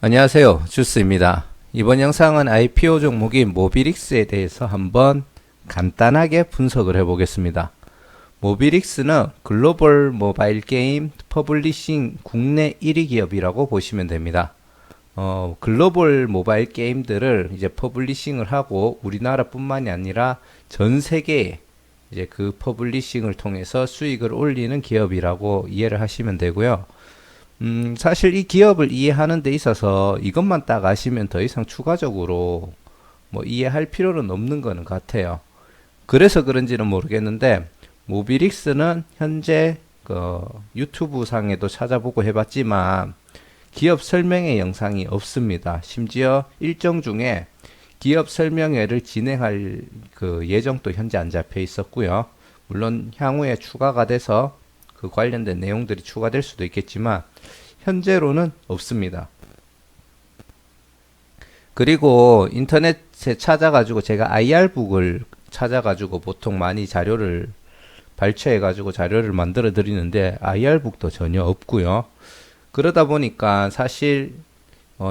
안녕하세요. 주스입니다. 이번 영상은 IPO 종목인 모비릭스에 대해서 한번 간단하게 분석을 해보겠습니다. 모비릭스는 글로벌 모바일 게임 퍼블리싱 국내 1위 기업이라고 보시면 됩니다. 글로벌 모바일 게임들을 이제 퍼블리싱을 하고 우리나라뿐만이 아니라 전 세계에 이제 그 퍼블리싱을 통해서 수익을 올리는 기업이라고 이해를 하시면 되고요. 사실 이 기업을 이해하는 데 있어서 이것만 딱 아시면 더 이상 추가적으로 뭐 이해할 필요는 없는 거는 같아요. 그래서 그런지는 모르겠는데, 모비릭스는 현재 그 유튜브 상에도 찾아보고 해봤지만, 기업 설명회 영상이 없습니다. 심지어 일정 중에 기업 설명회를 진행할 그 예정도 현재 안 잡혀 있었고요. 물론 향후에 추가가 돼서 그 관련된 내용들이 추가될 수도 있겠지만 현재로는 없습니다. 그리고 인터넷에 찾아가지고 제가 IR북을 찾아가지고 보통 많이 자료를 발췌해가지고 자료를 만들어 드리는데 IR북도 전혀 없고요. 그러다 보니까 사실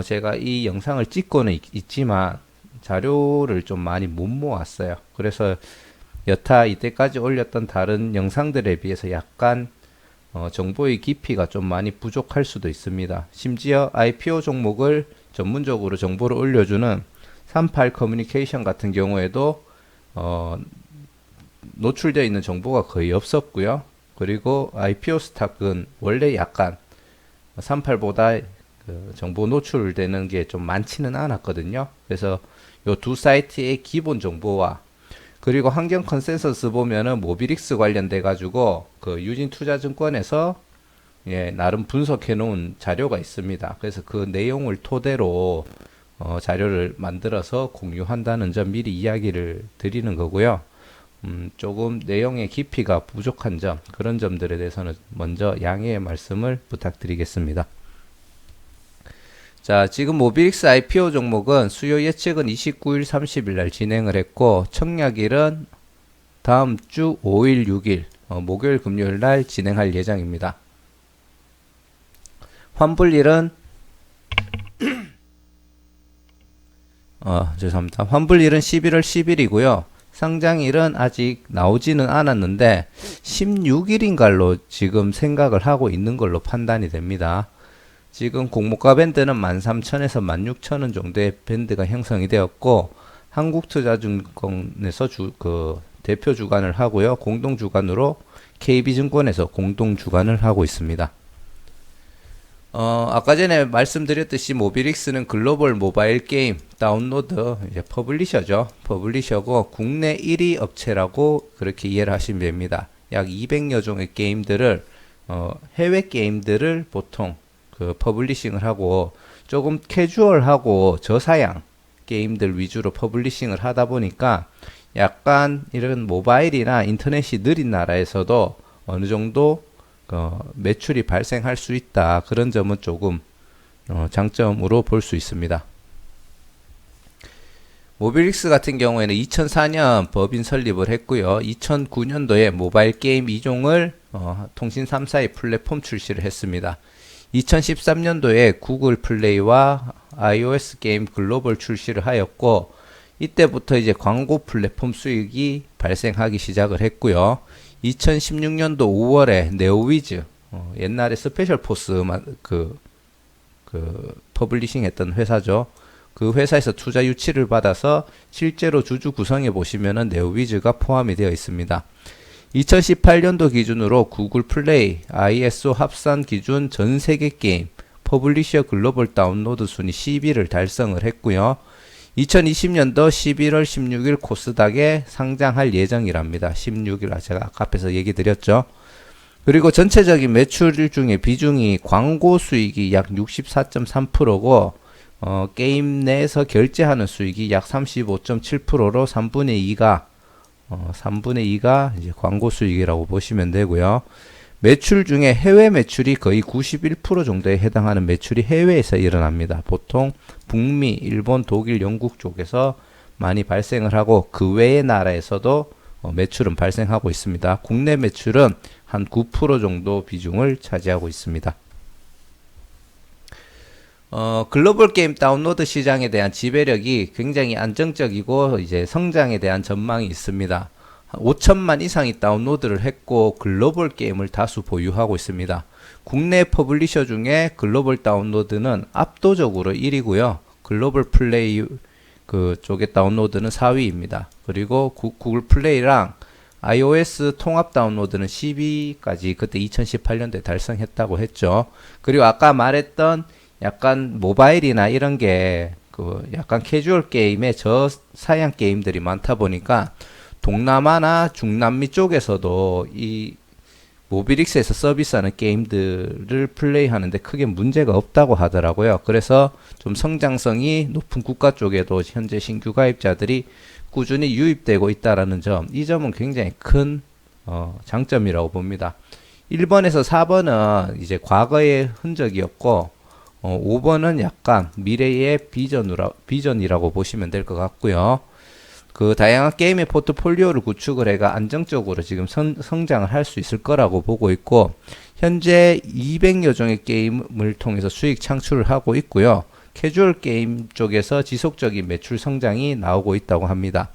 제가 이 영상을 찍고는 있지만 자료를 좀 많이 못 모았어요. 그래서 여타 이때까지 올렸던 다른 영상들에 비해서 약간 정보의 깊이가 좀 많이 부족할 수도 있습니다. 심지어 IPO 종목을 전문적으로 정보를 올려주는 38 커뮤니케이션 같은 경우에도 노출되어 있는 정보가 거의 없었고요. 그리고 IPO 스탁은 원래 약간 38보다 그 정보 노출되는 게 좀 많지는 않았거든요. 그래서 이 두 사이트의 기본 정보와 그리고 환경 컨센서스 보면은 모비릭스 관련돼 가지고 그 유진투자증권에서 나름 분석해 놓은 자료가 있습니다. 그래서 그 내용을 토대로 자료를 만들어서 공유한다는 점 미리 이야기를 드리는 거고요. 조금 내용의 깊이가 부족한 점, 그런 점들에 대해서는 먼저 양해의 말씀을 부탁드리겠습니다. 자, 지금 모비릭스 IPO 종목은 수요 예측은 29일, 30일 날 진행을 했고, 청약일은 다음 주 5일, 6일, 목요일, 금요일 날 진행할 예정입니다. 환불일은, 죄송합니다. 환불일은 11월 10일이고요. 상장일은 아직 나오지는 않았는데, 16일인가로 지금 생각을 하고 있는 걸로 판단이 됩니다. 지금 공모가 밴드는 13,000에서 16,000원 정도의 밴드가 형성이 되었고, 한국투자증권에서 대표 주관을 하고요. 공동 주관으로 KB증권에서 공동 주관을 하고 있습니다. 아까 전에 말씀드렸듯이 모비릭스는 글로벌 모바일 게임 다운로드 이제 퍼블리셔죠. 퍼블리셔고 국내 1위 업체라고 그렇게 이해를 하시면 됩니다. 약 200여 종의 게임들을 해외 게임들을 보통 그 퍼블리싱을 하고 조금 캐주얼하고 저사양 게임들 위주로 퍼블리싱을 하다 보니까 약간 이런 모바일이나 인터넷이 느린 나라에서도 어느 정도 매출이 발생할 수 있다. 그런 점은 조금 장점으로 볼 수 있습니다. 모비릭스 같은 경우에는 2004년 법인 설립을 했고요. 2009년도에 모바일 게임 2종을 통신 3사의 플랫폼 출시를 했습니다. 2013년도에 구글 플레이와 iOS 게임 글로벌 출시를 하였고, 이때부터 이제 광고 플랫폼 수익이 발생하기 시작을 했고요. 2016년도 5월에 네오위즈, 옛날에 스페셜 포스 퍼블리싱 했던 회사죠. 그 회사에서 투자 유치를 받아서 실제로 주주 구성해 보시면은 네오위즈가 포함이 되어 있습니다. 2018년도 기준으로 구글 플레이, ISO 합산 기준 전 세계 게임, 퍼블리셔 글로벌 다운로드 순위 10위를 달성을 했고요. 2020년도 11월 16일 코스닥에 상장할 예정이랍니다. 16일, 제가 아까 앞에서 얘기 드렸죠. 그리고 전체적인 매출 중에 비중이 광고 수익이 약 64.3%고, 게임 내에서 결제하는 수익이 약 35.7%로 3분의 2가 이제 광고 수익이라고 보시면 되고요. 매출 중에 해외 매출이 거의 91% 정도에 해당하는 매출이 해외에서 일어납니다. 보통 북미, 일본, 독일, 영국 쪽에서 많이 발생을 하고 그 외의 나라에서도 매출은 발생하고 있습니다. 국내 매출은 한 9% 정도 비중을 차지하고 있습니다. 글로벌 게임 다운로드 시장에 대한 지배력이 굉장히 안정적이고 이제 성장에 대한 전망이 있습니다. 5천만 이상이 다운로드를 했고 글로벌 게임을 다수 보유하고 있습니다. 국내 퍼블리셔 중에 글로벌 다운로드는 압도적으로 1위고요. 글로벌 플레이 그 쪽의 다운로드는 4위입니다. 그리고 구글 플레이랑 iOS 통합 다운로드는 10위까지 그때 2018년도에 달성했다고 했죠. 그리고 아까 말했던 약간 모바일이나 이런 게 그 약간 캐주얼 게임에 저사양 게임들이 많다 보니까 동남아나 중남미 쪽에서도 이 모비릭스에서 서비스하는 게임들을 플레이하는데 크게 문제가 없다고 하더라고요. 그래서 좀 성장성이 높은 국가 쪽에도 현재 신규 가입자들이 꾸준히 유입되고 있다라는 점, 이 점은 굉장히 큰 장점이라고 봅니다. 1번에서 4번은 이제 과거의 흔적이었고 5번은 약간 미래의 비전이라고 보시면 될 것 같고요. 그 다양한 게임의 포트폴리오를 구축을 해가 안정적으로 지금 성장을 할 수 있을 거라고 보고 있고, 현재 200여 종의 게임을 통해서 수익 창출을 하고 있고요. 캐주얼 게임 쪽에서 지속적인 매출 성장이 나오고 있다고 합니다.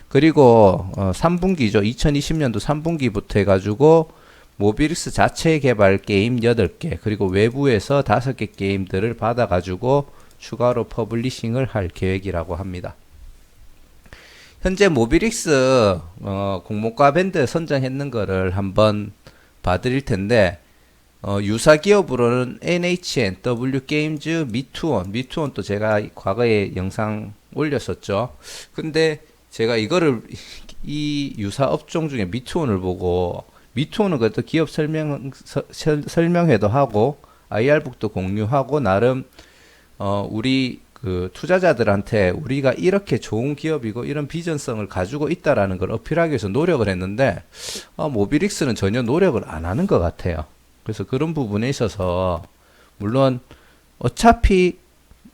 그리고 3분기죠. 2020년도 3분기부터 해가지고 모비릭스 자체 개발 게임 8개, 그리고 외부에서 5개 게임들을 받아가지고 추가로 퍼블리싱을 할 계획이라고 합니다. 현재 모비릭스 공모가 밴드 선정했는 거를 한번 봐드릴 텐데, 유사 기업으로는 NHN, W게임즈, 미투온도 제가 과거에 영상 올렸었죠. 근데 제가 이 유사 업종 중에 미투온을 보고, 미투온은 그래도 기업 설명회도 하고 IR북도 공유하고 나름 우리 그 투자자들한테 우리가 이렇게 좋은 기업이고 이런 비전성을 가지고 있다라는 걸 어필하기 위해서 노력을 했는데 모비릭스는 전혀 노력을 안 하는 것 같아요. 그래서 그런 부분에 있어서 물론 어차피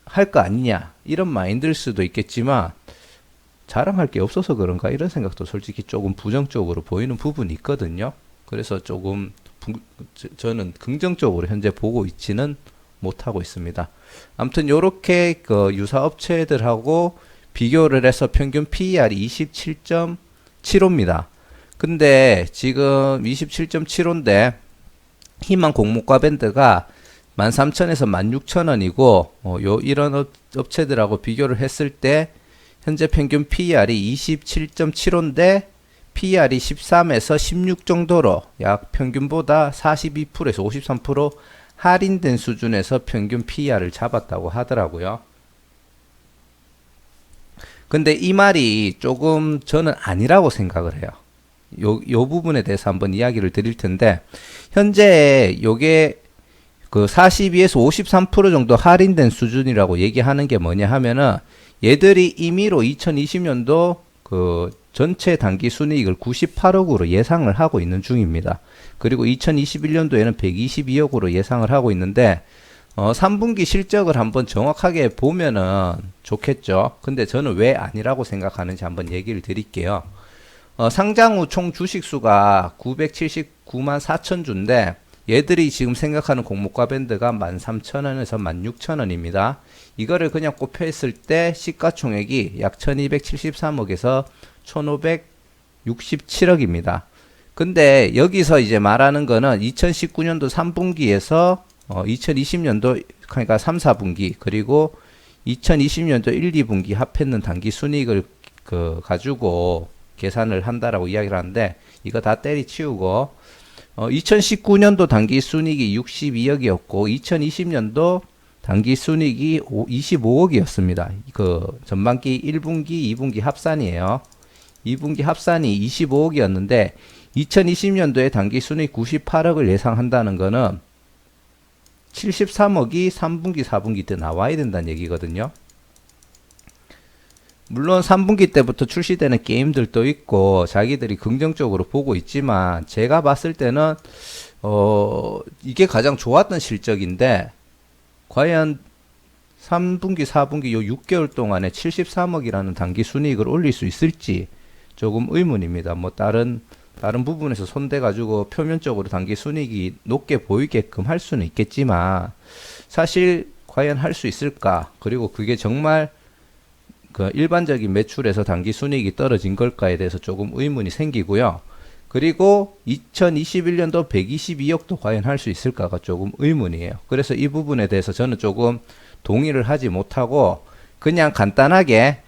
할 거 아니냐 이런 마인드일 수도 있겠지만 자랑할 게 없어서 그런가 이런 생각도 솔직히 조금 부정적으로 보이는 부분이 있거든요. 그래서 조금 저는 긍정적으로 현재 보고 있지는 못하고 있습니다. 아무튼 요렇게 그 유사 업체들하고 비교를 해서 평균 PER이 27.75입니다. 근데 지금 27.75인데 희망 공모가 밴드가 13,000에서 16,000원이고 이런 업체들하고 비교를 했을 때 현재 평균 PER이 27.75인데 PER이 13에서 16 정도로 약 평균보다 42%에서 53% 할인된 수준에서 평균 PER을 잡았다고 하더라고요. 근데 이 말이 조금 저는 아니라고 생각을 해요. 요 부분에 대해서 한번 이야기를 드릴 텐데, 현재 요게 그 42에서 53% 정도 할인된 수준이라고 얘기하는 게 뭐냐 하면은 얘들이 임의로 2020년도 그 전체 단기 순이익을 98억으로 예상을 하고 있는 중입니다. 그리고 2021년도에는 122억으로 예상을 하고 있는데 3분기 실적을 한번 정확하게 보면은 좋겠죠. 근데 저는 왜 아니라고 생각하는지 한번 얘기를 드릴게요. 상장 후 총 주식수가 979만 4천 주인데 얘들이 지금 생각하는 공모가 밴드가 13,000원에서 16,000원입니다. 이거를 그냥 곱했을 때 시가총액이 약 1273억에서 1567억입니다. 근데 여기서 이제 말하는 거는 2019년도 3분기에서 2020년도 그러니까 3, 4분기 그리고 2020년도 1, 2분기 합했는 단기 순이익을 가지고 계산을 한다라고 이야기를 하는데 이거 다 때리치우고 2019년도 단기 순이익이 62억이었고 2020년도 단기 순이익이 25억이었습니다. 그 전반기 1분기, 2분기 합산이에요. 2분기 합산이 25억이었는데 2020년도에 단기 순이익 98억을 예상한다는 거는 73억이 3분기, 4분기 때 나와야 된다는 얘기거든요. 물론 3분기 때부터 출시되는 게임들도 있고 자기들이 긍정적으로 보고 있지만 제가 봤을 때는 이게 가장 좋았던 실적인데 과연 3분기, 4분기 요 6개월 동안에 73억이라는 단기 순이익을 올릴 수 있을지 조금 의문입니다. 뭐 다른 부분에서 손대가지고 표면적으로 단기 순이익이 높게 보이게끔 할 수는 있겠지만 사실 과연 할 수 있을까? 그리고 그게 정말 그 일반적인 매출에서 당기 순이익이 떨어진 걸까에 대해서 조금 의문이 생기고요. 그리고 2021년도 122억도 과연 할 수 있을까가 조금 의문이에요. 그래서 이 부분에 대해서 저는 조금 동의를 하지 못하고 그냥 간단하게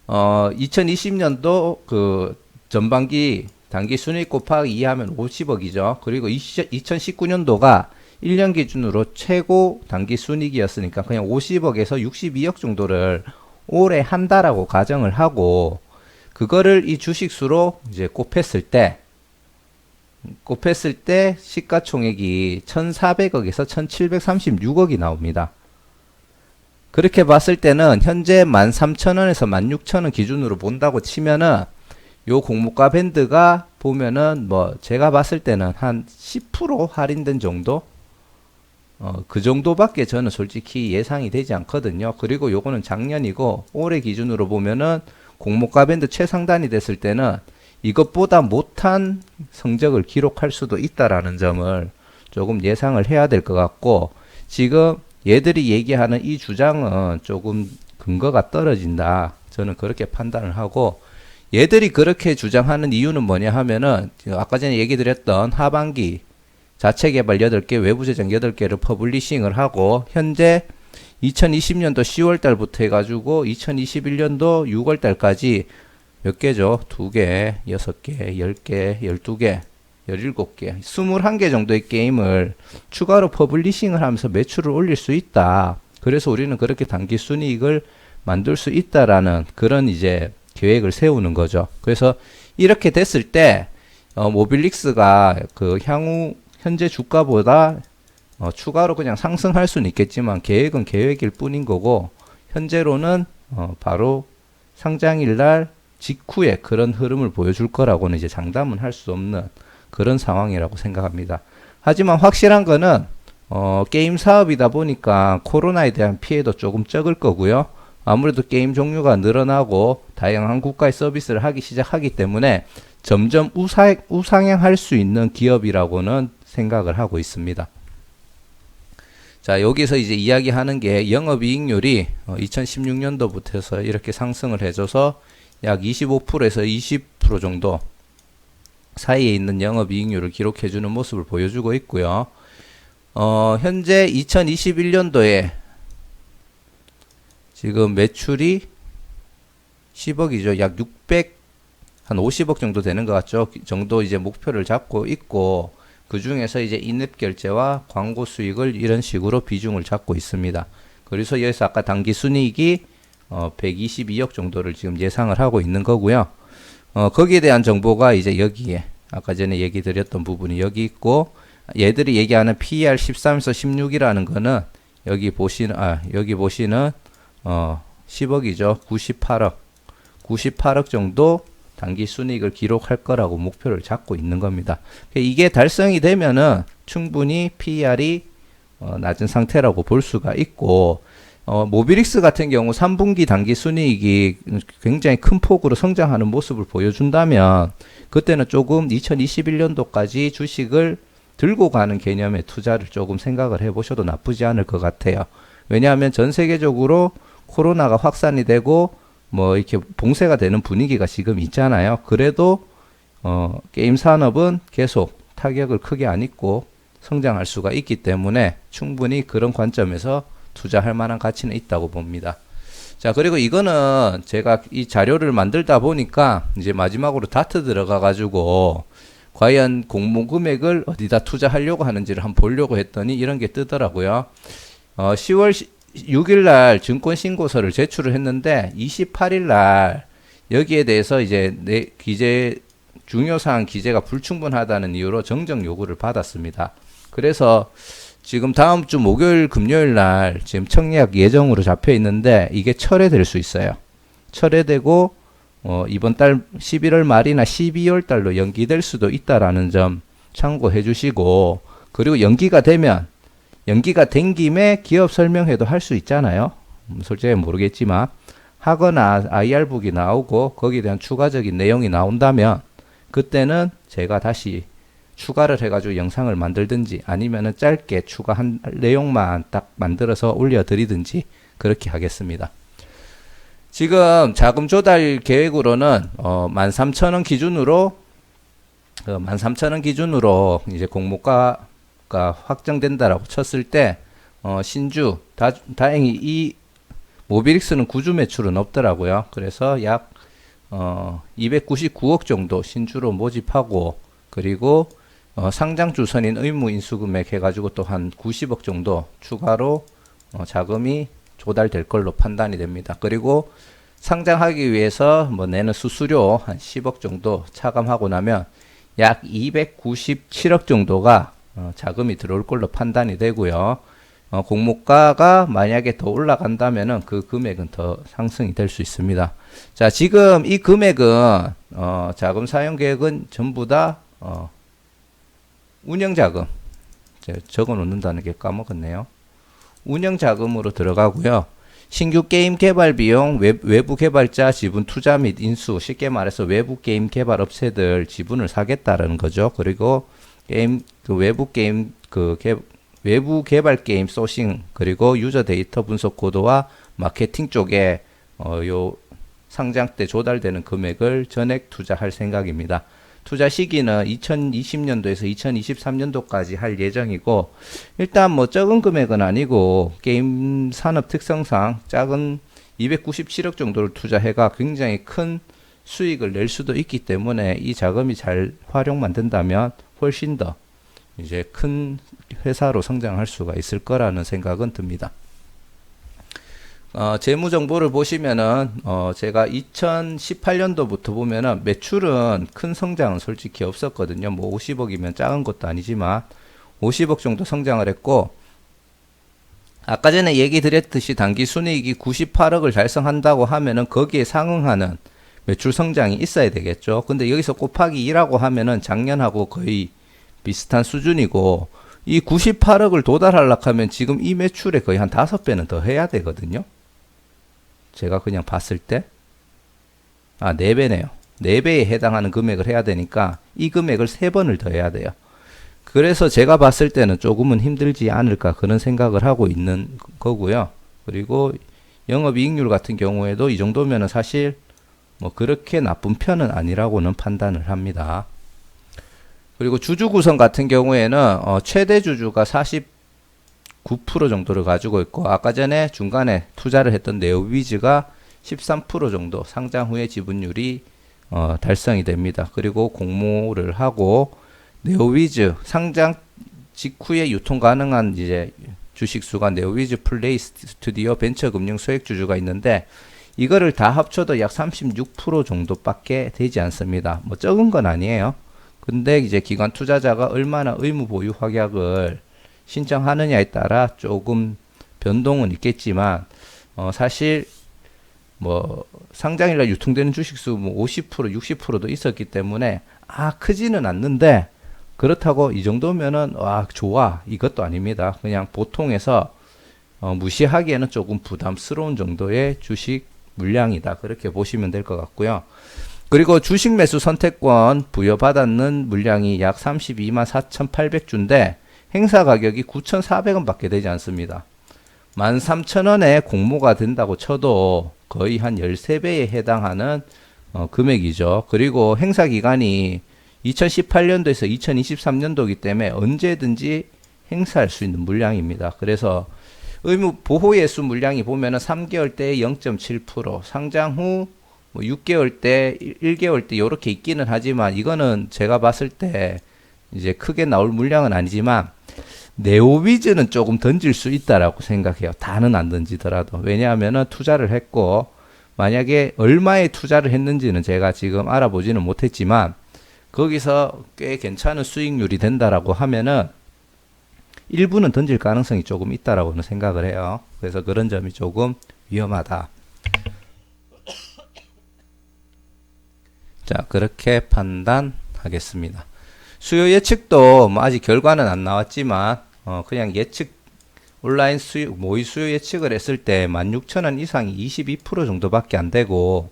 2020년도 그 전반기 당기 순이익 곱하기 2 하면 50억이죠. 그리고 2019년도가 1년 기준으로 최고 당기 순이익이었으니까 그냥 50억에서 62억 정도를 올해 한다라고 가정을 하고 그거를 이 주식수로 이제 곱했을 때 시가총액이 1,400억에서 1,736억이 나옵니다. 그렇게 봤을 때는 현재 13,000원에서 16,000원 기준으로 본다고 치면은 요 공모가 밴드가 보면은 뭐 제가 봤을 때는 한 10% 할인된 정도? 그 정도밖에 저는 솔직히 예상이 되지 않거든요. 그리고 요거는 작년이고 올해 기준으로 보면은 공모가 밴드 최상단이 됐을 때는 이것보다 못한 성적을 기록할 수도 있다라는 점을 조금 예상을 해야 될 것 같고 지금 얘들이 얘기하는 이 주장은 조금 근거가 떨어진다. 저는 그렇게 판단을 하고 얘들이 그렇게 주장하는 이유는 뭐냐 하면은 아까 전에 얘기 드렸던 하반기 자체 개발 8개, 외부 제작 8개를 퍼블리싱을 하고 현재 2020년도 10월 달부터 해가지고 2021년도 6월 달까지 몇 개죠? 2개, 6개, 10개, 12개, 17개, 21개 정도의 게임을 추가로 퍼블리싱을 하면서 매출을 올릴 수 있다. 그래서 우리는 그렇게 단기 순이익을 만들 수 있다라는 그런 이제 계획을 세우는 거죠. 그래서 이렇게 됐을 때 모빌릭스가 그 향후 현재 주가보다 추가로 그냥 상승할 수는 있겠지만 계획은 계획일 뿐인 거고 현재로는 바로 상장일 날 직후에 그런 흐름을 보여줄 거라고는 이제 장담은 할 수 없는 그런 상황이라고 생각합니다. 하지만 확실한 거는 게임 사업이다 보니까 코로나에 대한 피해도 조금 적을 거고요. 아무래도 게임 종류가 늘어나고 다양한 국가의 서비스를 하기 시작하기 때문에 점점 우상향할 수 있는 기업이라고는 생각을 하고 있습니다. 자, 여기서 이제 이야기하는 게 영업이익률이 2016년도부터 해서 이렇게 상승을 해줘서 약 25%에서 20% 정도 사이에 있는 영업이익률을 기록해주는 모습을 보여주고 있고요. 현재 2021년도에 지금 매출이 10억이죠. 약 한 50억 정도 되는 것 같죠. 정도 이제 목표를 잡고 있고 그 중에서 이제 인앱 결제와 광고 수익을 이런 식으로 비중을 잡고 있습니다. 그래서 여기서 아까 당기 순이익이 122억 정도를 지금 예상을 하고 있는 거고요. 거기에 대한 정보가 이제 여기에 아까 전에 얘기 드렸던 부분이 여기 있고 얘들이 얘기하는 PER 13에서 16이라는 거는 여기 보시는 10억이죠. 98억 정도 단기 순이익을 기록할 거라고 목표를 잡고 있는 겁니다. 이게 달성이 되면은 충분히 PER이 낮은 상태라고 볼 수가 있고 모빌릭스 같은 경우 3분기 단기 순이익이 굉장히 큰 폭으로 성장하는 모습을 보여준다면 그때는 조금 2021년도까지 주식을 들고 가는 개념의 투자를 조금 생각을 해보셔도 나쁘지 않을 것 같아요. 왜냐하면 전 세계적으로 코로나가 확산이 되고 뭐 이렇게 봉쇄가 되는 분위기가 지금 있잖아요. 그래도 게임 산업은 계속 타격을 크게 안 입고 성장할 수가 있기 때문에 충분히 그런 관점에서 투자할 만한 가치는 있다고 봅니다. 자, 그리고 이거는 제가 이 자료를 만들다 보니까 이제 마지막으로 다트 들어가 가지고 과연 공모 금액을 어디다 투자하려고 하는지를 한번 보려고 했더니 이런 게 뜨더라고요. 10월 6일 날 증권 신고서를 제출을 했는데 28일 날 여기에 대해서 이제 내 중요사항 기재가 불충분하다는 이유로 정정 요구를 받았습니다. 그래서 지금 다음 주 목요일 금요일 날 지금 청약 예정으로 잡혀 있는데 이게 철회될 수 있어요. 철회되고 이번 달 11월 말이나 12월 달로 연기될 수도 있다라는 점 참고해 주시고 그리고 연기가 된 김에 기업 설명회도 할 수 있잖아요. 솔직히 모르겠지만 하거나 IR북이 나오고 거기에 대한 추가적인 내용이 나온다면 그때는 제가 다시 추가를 해가지고 영상을 만들든지 아니면은 짧게 추가한 내용만 딱 만들어서 올려드리든지 그렇게 하겠습니다. 지금 자금 조달 계획으로는 13,000원 기준으로 13,000원 기준으로 이제 공모가가 확정된다라고 쳤을 때 신주 다행히 이 모비릭스는 구주 매출은 없더라고요. 그래서 약 299억 정도 신주로 모집하고 그리고 상장 주선인 의무 인수 금액 해가지고 또 한 90억 정도 추가로 자금이 조달될 걸로 판단이 됩니다. 그리고 상장하기 위해서 뭐 내는 수수료 한 10억 정도 차감하고 나면 약 297억 정도가 자금이 들어올 걸로 판단이 되고요. 공모가가 만약에 더 올라간다면은 그 금액은 더 상승이 될 수 있습니다. 자, 지금 이 금액은 자금 사용 계획은 전부 다 운영 자금 적어 놓는다는 게 까먹었네요. 운영 자금으로 들어가고요. 신규 게임 개발 비용, 외부 개발자 지분 투자 및 인수, 쉽게 말해서 외부 게임 개발 업체들 지분을 사겠다라는 거죠. 그리고 외부 개발 게임 소싱, 그리고 유저 데이터 분석 코드와 마케팅 쪽에 요 상장 때 조달되는 금액을 전액 투자할 생각입니다. 투자 시기는 2020년도에서 2023년도까지 할 예정이고, 일단 뭐 적은 금액은 아니고 게임 산업 특성상 작은 297억 정도를 투자해가 굉장히 큰 수익을 낼 수도 있기 때문에 이 자금이 잘 활용만 된다면 훨씬 더 이제 큰 회사로 성장할 수가 있을 거라는 생각은 듭니다. 재무 정보를 보시면은 제가 2018년도부터 보면은 매출은 큰 성장은 솔직히 없었거든요. 뭐 50억이면 작은 것도 아니지만 50억 정도 성장을 했고, 아까 전에 얘기 드렸듯이 당기 순이익이 98억을 달성한다고 하면은 거기에 상응하는 매출 성장이 있어야 되겠죠. 근데 여기서 곱하기 2라고 하면은 작년하고 거의 비슷한 수준이고, 이 98억을 도달하려고 하면 지금 이 매출에 거의 한 5배는 더 해야 되거든요. 제가 그냥 봤을 때 4배네요. 4배에 해당하는 금액을 해야 되니까 이 금액을 3번을 더 해야 돼요. 그래서 제가 봤을 때는 조금은 힘들지 않을까 그런 생각을 하고 있는 거고요. 그리고 영업이익률 같은 경우에도 이 정도면은 사실 뭐 그렇게 나쁜 편은 아니라고는 판단을 합니다. 그리고 주주 구성 같은 경우에는 최대 주주가 49% 정도를 가지고 있고, 아까 전에 중간에 투자를 했던 네오위즈가 13% 정도 상장 후에 지분율이 달성이 됩니다. 그리고 공모를 하고 네오위즈 상장 직후에 유통 가능한 이제 주식수가 네오위즈 플레이 스튜디오 벤처금융 소액주주가 있는데, 이거를 다 합쳐도 약 36% 정도밖에 되지 않습니다. 뭐 적은 건 아니에요. 근데 이제 기관 투자자가 얼마나 의무 보유 확약을 신청하느냐에 따라 조금 변동은 있겠지만, 사실 뭐 상장일날 유통되는 주식수 뭐 50%, 60%도 있었기 때문에 크지는 않는데, 그렇다고 이 정도면은 좋아 이것도 아닙니다. 그냥 보통에서 무시하기에는 조금 부담스러운 정도의 주식 물량이다, 그렇게 보시면 될 것 같고요. 그리고 주식 매수 선택권 부여받았는 물량이 약 32만 4,800주인데 행사 가격이 9,400원 밖에 되지 않습니다. 13,000원에 공모가 된다고 쳐도 거의 한 13배에 해당하는 금액이죠. 그리고 행사 기간이 2018년도에서 2023년도이기 때문에 언제든지 행사할 수 있는 물량입니다. 그래서 의무 보호 예수 물량이 보면은 3개월 때 0.7%, 상장 후 뭐 6개월 때, 1개월 때 요렇게 있기는 하지만, 이거는 제가 봤을 때 이제 크게 나올 물량은 아니지만 네오위즈는 조금 던질 수 있다라고 생각해요. 다는 안 던지더라도. 왜냐하면은 투자를 했고, 만약에 얼마에 투자를 했는지는 제가 지금 알아보지는 못했지만 거기서 꽤 괜찮은 수익률이 된다라고 하면은 일부는 던질 가능성이 조금 있다라고는 생각을 해요. 그래서 그런 점이 조금 위험하다. 자, 그렇게 판단하겠습니다. 수요 예측도 뭐 아직 결과는 안 나왔지만 그냥 예측 온라인 수요 모의 수요 예측을 했을 때 16,000원 이상이 22% 정도밖에 안 되고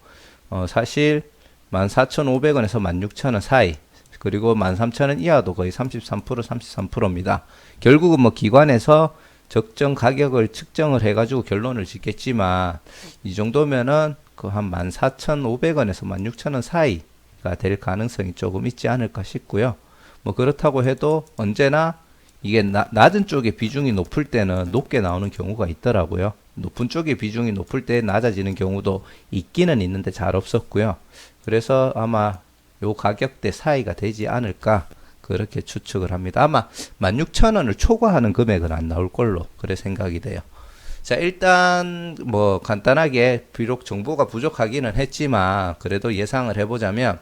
사실 14,500원에서 16,000원 사이 그리고 13,000원 이하도 거의 33%입니다. 결국은 뭐 기관에서 적정 가격을 측정을 해가지고 결론을 짓겠지만 이 정도면은 그 한 14,500원에서 16,000원 사이가 될 가능성이 조금 있지 않을까 싶고요. 뭐 그렇다고 해도 언제나 이게 낮은 쪽의 비중이 높을 때는 높게 나오는 경우가 있더라고요. 높은 쪽의 비중이 높을 때 낮아지는 경우도 있기는 있는데 잘 없었고요. 그래서 아마 요 가격대 사이가 되지 않을까 그렇게 추측을 합니다. 아마 16,000원을 초과하는 금액은 안 나올 걸로 그래 생각이 돼요. 자, 일단 뭐 간단하게 비록 정보가 부족하기는 했지만 그래도 예상을 해보자면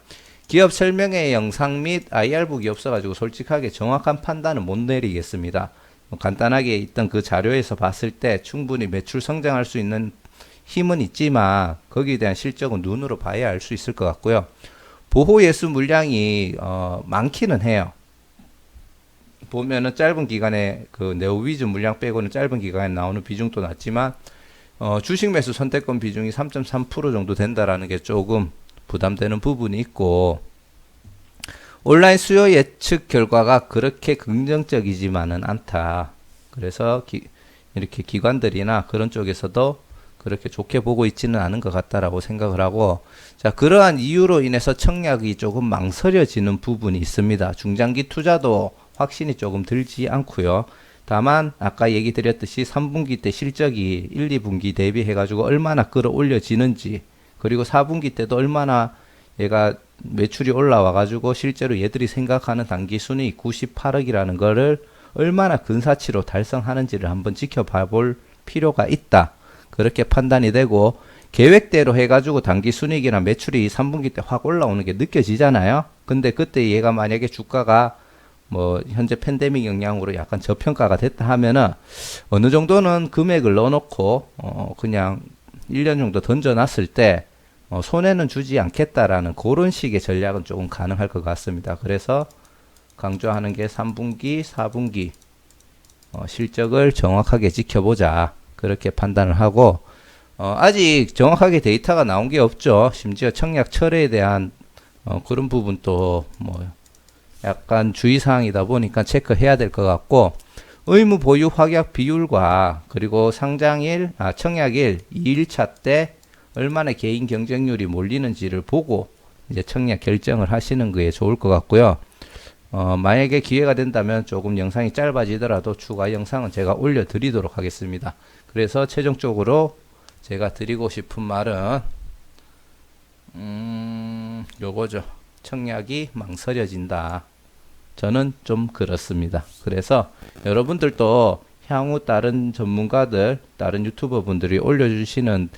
기업 설명회 영상 및 IR북이 없어가지고 솔직하게 정확한 판단은 못 내리겠습니다. 뭐 간단하게 있던 그 자료에서 봤을 때 충분히 매출 성장할 수 있는 힘은 있지만 거기에 대한 실적은 눈으로 봐야 알 수 있을 것 같고요. 보호 예수 물량이 많기는 해요. 보면은 짧은 기간에 그 네오위즈 물량 빼고는 짧은 기간에 나오는 비중도 낮지만 주식 매수 선택권 비중이 3.3% 정도 된다라는 게 조금 부담되는 부분이 있고 온라인 수요 예측 결과가 그렇게 긍정적이지만은 않다. 그래서 이렇게 기관들이나 그런 쪽에서도 그렇게 좋게 보고 있지는 않은 것 같다라고 생각을 하고 자 그러한 이유로 인해서 청약이 조금 망설여지는 부분이 있습니다. 중장기 투자도 확신이 조금 들지 않고요. 다만 아까 얘기 드렸듯이 3분기 때 실적이 1, 2분기 대비해 가지고 얼마나 끌어올려지는지 그리고 4분기 때도 얼마나 얘가 매출이 올라와 가지고 실제로 얘들이 생각하는 단기 순이익 98억이라는 거를 얼마나 근사치로 달성하는지를 한번 지켜봐 볼 필요가 있다. 그렇게 판단이 되고 계획대로 해가지고 단기 순이익이나 매출이 3분기 때 확 올라오는 게 느껴지잖아요. 근데 그때 얘가 만약에 주가가 뭐 현재 팬데믹 영향으로 약간 저평가가 됐다 하면은 어느 정도는 금액을 넣어놓고 그냥 1년 정도 던져놨을 때 손해는 주지 않겠다라는 그런 식의 전략은 조금 가능할 것 같습니다. 그래서 강조하는 게 3분기, 4분기 실적을 정확하게 지켜보자. 그렇게 판단을 하고 아직 정확하게 데이터가 나온 게 없죠. 심지어 청약 철회에 대한 그런 부분도 뭐 약간 주의사항이다 보니까 체크해야 될 것 같고 의무 보유 확약 비율과 그리고 상장일, 청약일 2일차 때 얼마나 개인 경쟁률이 몰리는지를 보고 이제 청약 결정을 하시는 게 좋을 것 같고요. 만약에 기회가 된다면 조금 영상이 짧아지더라도 추가 영상은 제가 올려드리도록 하겠습니다. 그래서 최종적으로 제가 드리고 싶은 말은 요거죠. 청약이 망설여진다. 저는 좀 그렇습니다. 그래서 여러분들도 향후 다른 전문가들, 다른 유튜버 분들이 올려주시는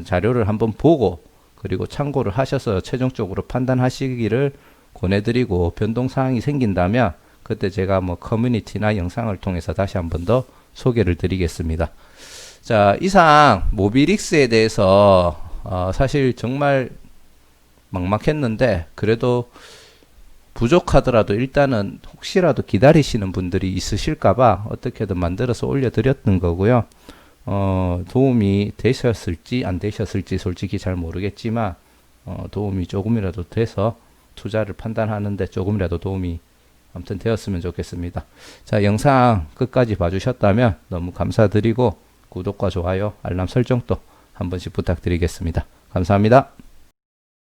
자료를 한번 보고 그리고 참고를 하셔서 최종적으로 판단하시기를 권해드리고 변동사항이 생긴다면 그때 제가 뭐 커뮤니티나 영상을 통해서 다시 한번 더 소개를 드리겠습니다. 자, 이상 모비릭스에 대해서 사실 정말 막막했는데 그래도 부족하더라도 일단은 혹시라도 기다리시는 분들이 있으실까봐 어떻게든 만들어서 올려드렸던 거고요. 도움이 되셨을지 안 되셨을지 솔직히 잘 모르겠지만 도움이 조금이라도 돼서 투자를 판단하는데 조금이라도 도움이 아무튼 되었으면 좋겠습니다. 자, 영상 끝까지 봐주셨다면 너무 감사드리고 구독과 좋아요, 알람 설정도 한 번씩 부탁드리겠습니다. 감사합니다.